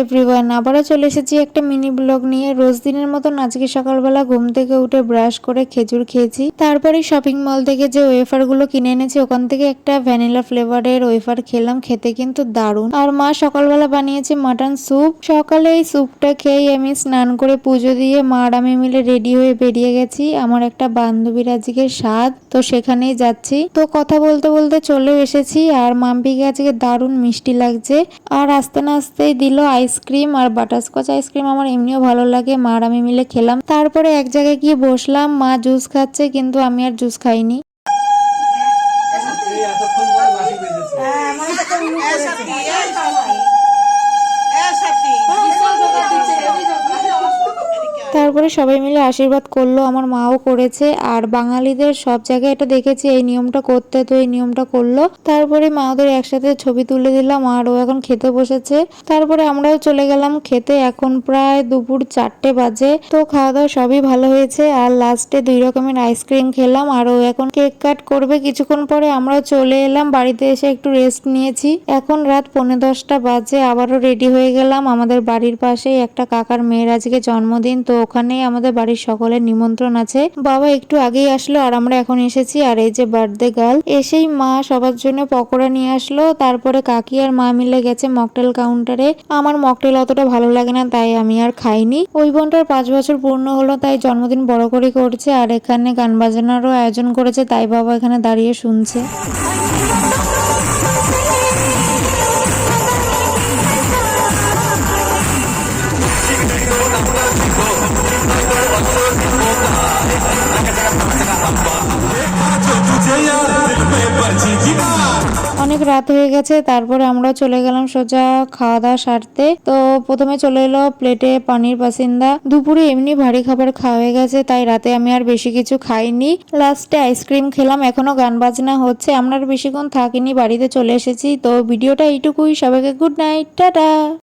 Everyone, আবারও চলে এসেছি একটা মিনি ব্লগ নিয়ে। রোজ দিনের মতন আজকে সকালবেলা ঘুম থেকে উঠে ব্রাশ করে খেজুর খেয়েছি। তারপরে শপিং মল থেকে যে ওয়েফার গুলো কিনে এনেছি ওখান থেকে একটা ভ্যানিলা ফ্লেভারের ওয়েফার খেলাম, খেতে কিন্তু দারুণ। আর মা সকালবেলা বানিয়েছে মাটন স্যুপ। সকালে এই স্যুপটা খেয়ে আমি স্নান করে পুজো দিয়ে মা আর আমি মিলে রেডি হয়ে বেরিয়ে গেছি। আমার একটা বান্ধবীর আজকে স্বাদ, তো সেখানেই যাচ্ছি। তো কথা বলতে বলতে চলেও এসেছি। আর মাম্পিকে আজকে দারুণ মিষ্টি লাগছে। আর আস্তে না আস্তেই দিল আইসক্রিম আর বাটারস্কচ আইসক্রিম। আমার এমনিও ভালো লাগে, মা আর আমি মিলে খেলাম। তারপরে এক জায়গায় গিয়ে বসলাম, মা জুস খাচ্ছে কিন্তু আমি আর জুস খাইনি। তারপরে সবাই মিলে আশীর্বাদ করলো, আমার মাও করেছে। আর বাঙালিদের সব জায়গায় এটা দেখেছি এই নিয়মটা করতে, তো এই নিয়মটা করলো। তারপরে মা ওদের একসাথে ছবি তুলে দিলাম আর ও এখন খেতে বসেছে। তারপরে আমরাও চলে গেলাম খেতে। এখন প্রায় দুপুর 4টে বাজে। তো খাওয়া দাওয়া সবই ভালো হয়েছে। আর লাস্টে 2 রকমের আইসক্রিম খেলাম। আর ও এখন কেক কাট করবে কিছুক্ষণ পরে। আমরাও চলে এলাম, বাড়িতে এসে একটু রেস্ট নিয়েছি। এখন রাত 10:45 বাজে। আবারও রেডি হয়ে গেলাম। আমাদের বাড়ির পাশেই একটা কাকার মেয়ের আজকে জন্মদিন, তো ওখানে আমাদের বাড়ির সকলের নিমন্ত্রণ আছে। বাবা একটু আগেই আসলো আর আমরা এখন এসেছি। আর এই যে বার্থডে গার্ল, এসেই মা সবার জন্য পকোড়া নিয়ে আসলো। তারপরে কাকি আর মা মিলে গেছে মকটেল কাউন্টারে। আমার মকটেল অতটা ভালো লাগে না, তাই আমি আর খাইনি। ওই বোনটার 5 বছর পূর্ণ হলো, তাই জন্মদিন বড় করে করছে। আর এখানে গান বাজনারও আয়োজন করেছে, তাই বাবা এখানে দাঁড়িয়ে শুনছে। অনেক রাত হয়ে গেছে। তারপরে আমরা চলে গেলাম সোজা খাওয়া দাওয়া সারতে। তো প্রথমে চলে এলো প্লেটে পানির পাসিন্দা। দুপুরে এমনি ভারী খাবার খাওয়া হয়ে গেছে, তাই রাতে আমি আর বেশি কিছু খাইনি। লাস্টে আইসক্রিম খেলাম। এখনো গান বাজনা হচ্ছে। আমরা আর বেশিক্ষণ থাকিনি, বাড়িতে চলে এসেছি। তো ভিডিওটা এইটুকুই। সবাইকে গুড নাইট, টাটা।